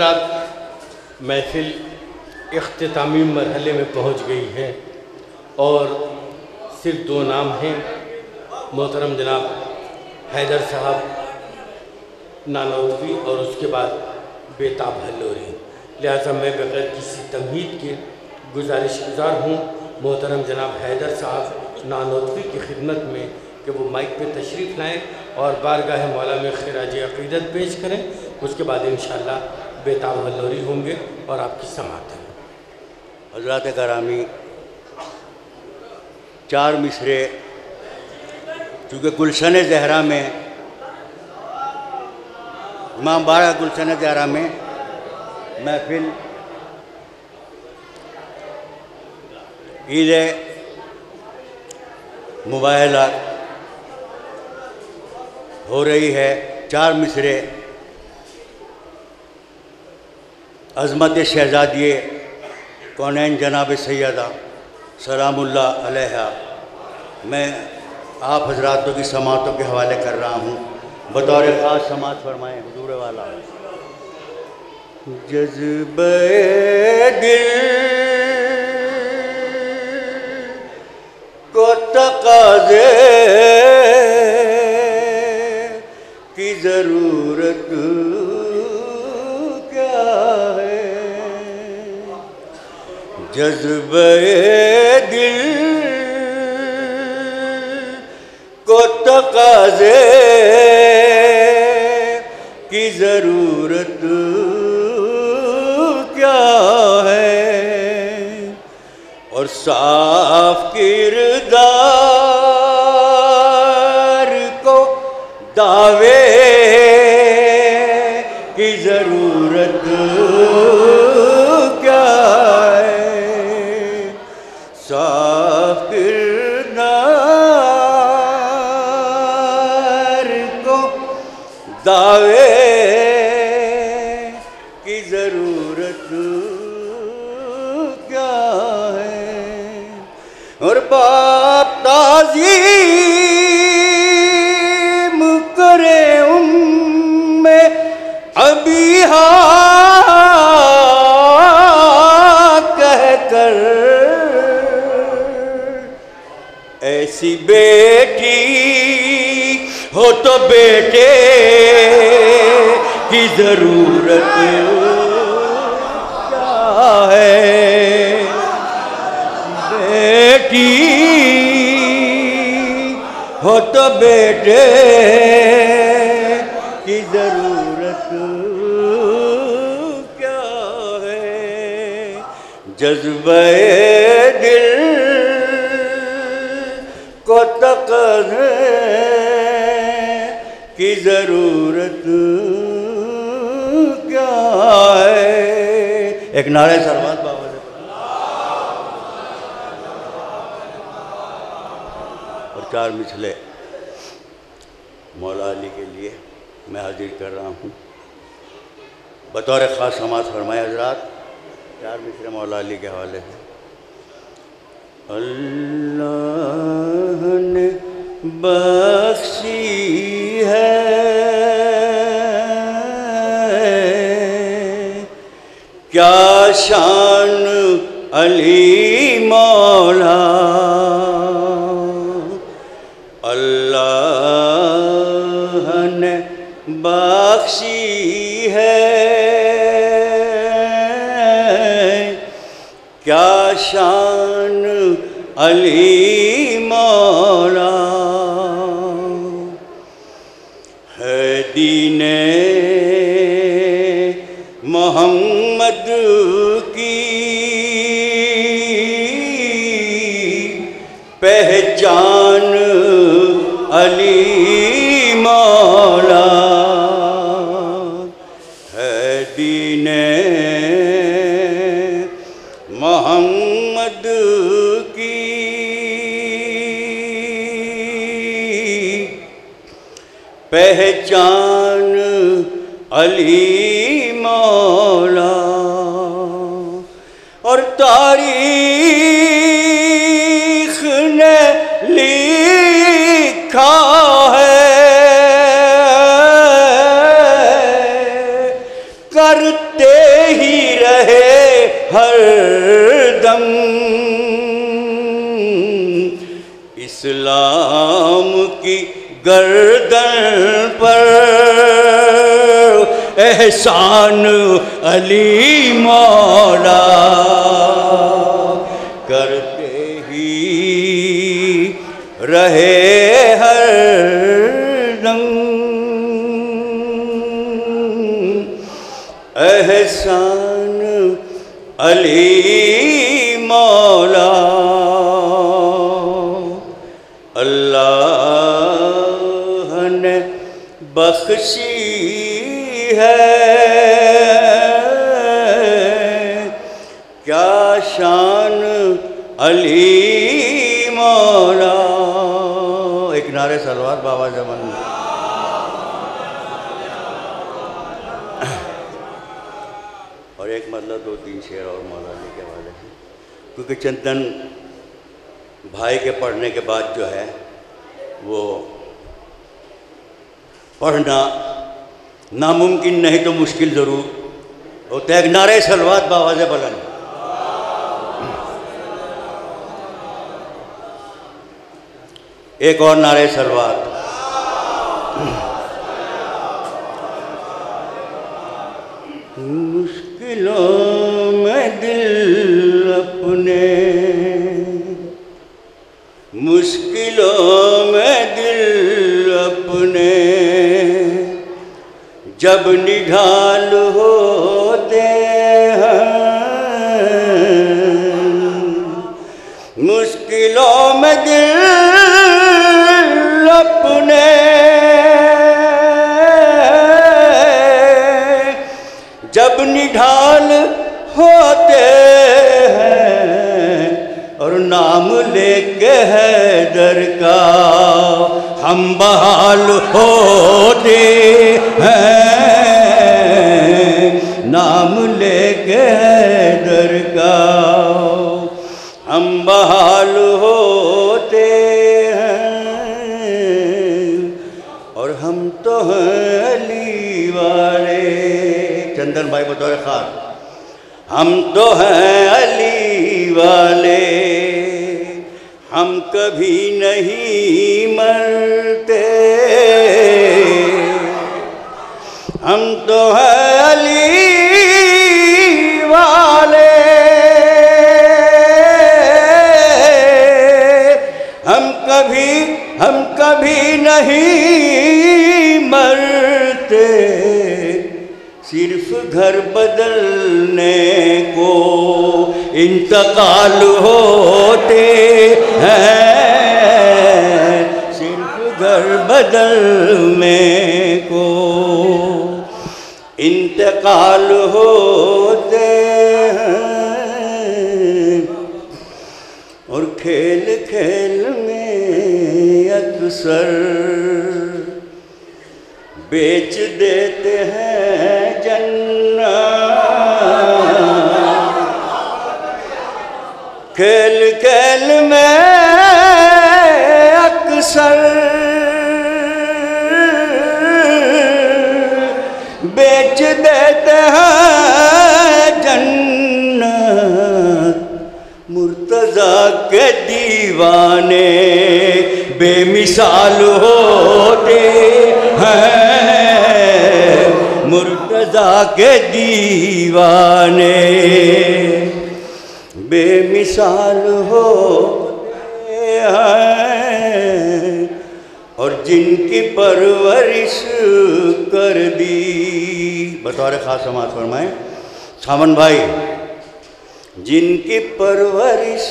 रात महफिल इख्तितामी मरहले में पहुंच गई है और सिर्फ दो नाम हैं, मोहतरम जनाब हैदर साहब नानौतवी और उसके बाद बेताब हल्लोरी। लिहाजा मैं बगैर किसी तमहीद के गुजारिशगुजार हूँ मोहतरम जनाब हैदर साहब नानौतवी की खिदमत में कि वो माइक पे तशरीफ़ लाएँ और बारगाह मौला में खिराज अक़ीदत पेश करें। उसके बाद इंशाअल्लाह बेताब हल्लोरी होंगे और आपकी समाअत है। हज़रात करामी, चार मिसरे चूँकि गुलशन ज़हरा में इमाम बारह गुलशन ज़हरा में महफिल ईद मुबाहला हो रही है। चार मिसरे अज़मत शहज़ादी कौनैन जनाब सैयदा सलामुल्लाह अलैहा मैं आप हज़रातों की समातों के हवाले कर रहा हूँ। बतौर ख़ास समात फरमाएँ हुज़ूर वाला। जज़्बे दिल को तक़ाज़े की ज़रूरत क्या है, जज़्बे दिल को तक़ाज़े की ज़रूरत क्या है, और साफ़ किरदार को दावे की ज़रूरत क्या है, साफ़ किरदार को दावे की ज़रूरत क्या है, और बाप ताज़ीम करे उनमें अभी हाँ कहकर, ऐसी बेटी हो तो बेटे की ज़रूरत क्या है, बेटी हो तो बेटे की ज़रूरत क्या है, जज़्बे दिल को तक़ाज़े की ज़रूरत क्या है। एक नारे सरवात बाबा से और चार मिसले मौला अली के लिए मैं हाजिर कर रहा हूँ। बतौर ख़ास समात फरमाए हज़रात, चार मिसरे मौला अली के हवाले से। अल्लाह ने बख्शी है क्या शान अली मौला, अल्लाह ने बख्शी है क्या शान अली मौला, है दीने मोहम्मद की पहचान अली मौला, है दीने मोहम्मद की पहचान अली मौला, और तारीख़ ने लिखा है करते ही रहे हर दम, इस्लाम की गर्दन पर एहसान अली मौला करते ही रहे हर दम, एहसान अली मौला। अल्लाह ने बख्शी है क्या शान अली मौला। एक नारे सलवात बाबा जमन। और एक मतलब 2-3 शेर और मौलाना के हवाले से, क्योंकि चंदन भाई के पढ़ने के बाद जो है वो पढ़ना नामुमकिन नहीं तो मुश्किल ज़रूर होता है। एक नारे सलवात बावाज़ बुलंद। एक और नारे सलवात। मुश्किलों में दिल अपने, मुश्किलों में दिल अपने जब निढाल होते हैं, मुश्किलों में दिल अपने जब निढाल होते हैं, और नाम लेके हैदर का हम बहाल होते हैं, नाम लेके हैदर का हम बहाल होते हैं। और हम तो हैं अली वाले, चंदन भाई बतौर खास, हम तो हैं अली वाले, हम कभी नहीं मरते, हम तो हैं अली वाले, हम कभी नहीं मरते, सिर्फ घर बदलने को इंतकाल होते हैं, सिर्फ घर बदलने को इंतकाल होते हैं। और खेल खेल में अक्सर बेच देते हैं जन्नत, खेल खेल में अक्सर बेच देते हैं जन्नत। मुर्तज़ा के दीवाने बेमिसाल होते हैं, मुर्तज़ा के दीवाने बेमिसाल होते हैं। और जिनकी परवरिश कर दी, बतौर खास समाज फरमाएं सावन भाई, जिनकी परवरिश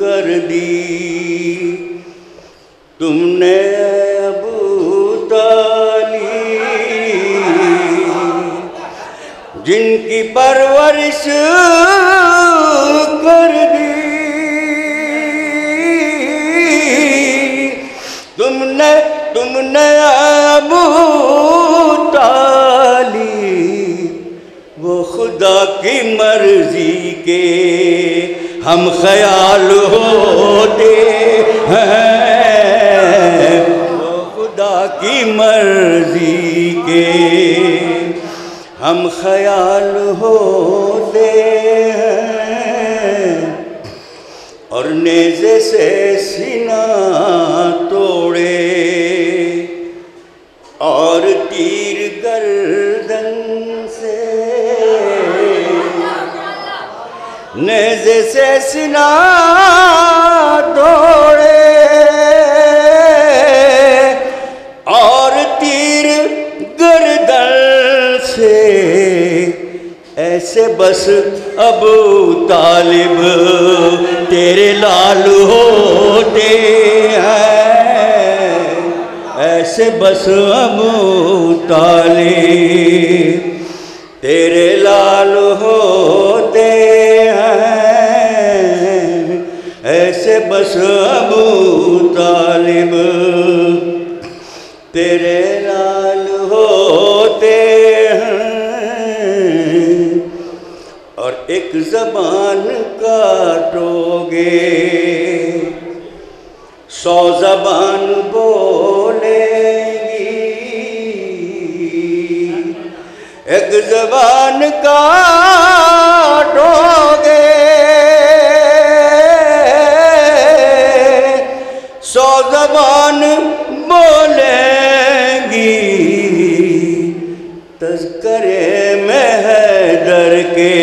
कर दी तुमने अबू तालिब, जिनकी परवरिश कर दी तुमने अबू तालिब, वो खुदा की मर्जी के हम ख्याल होते हैं, वो खुदा की मर्जी के हम ख्याल होते हैं और नेज़े से सीना तोड़े और तीर गर्दन से नेज़े से सीना तोड़े और तीर गर्दन से ऐसे बस अबू तालिब तेरे लाल होते हैं, ऐसे बस अबू तालिब तेरे लाल होते हैं, ऐसे बस अबू तालिब तेरे लाल होते हैं। और एक ज़बान काटोगे 100 ज़बान बोलेगी, एक ज़बान काटोगे 100 ज़बान बोलेंगी। तज़किरे में हैदर के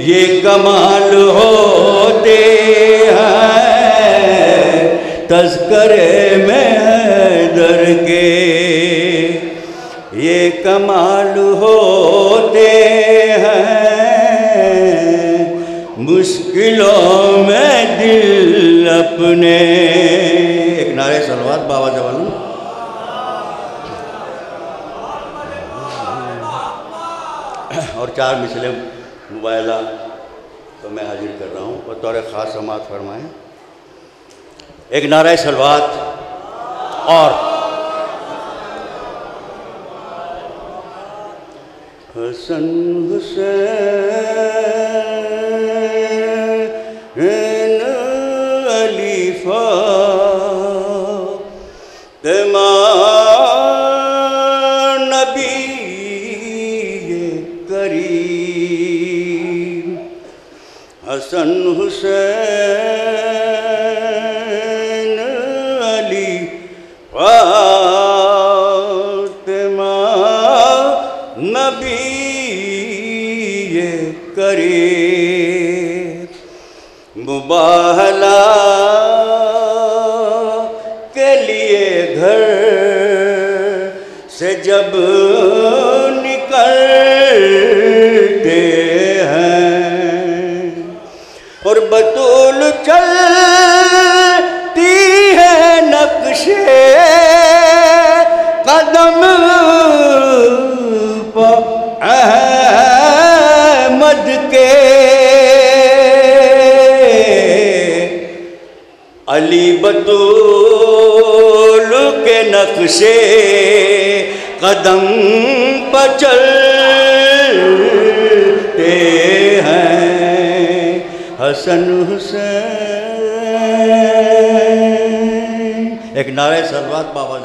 ये कमाल होते हैं, तज़किरे में हैदर के ये कमाल होते हैं। मुश्किलों में दिल अपने, एक नारे सलवात बाबा जवान। और 4 मिसले मुबायला तो मैं हाजिर कर रहा हूँ, बतौर ख़ास समात फरमाएँ। एक नारा सलवात और हसन हुसैन अली फ़ातिमा नबी करीम, हसन हुसैन अली फ़ातिमा नबी करीम। मुबाहला के लिए घर से जब निकलते हैं और बतूल चलती है नक्शे कदम अहमद के, अली बतूल के नक्शे कदम पर चलते हैं। हसन हुसैन, एक नारे सलवात बाबा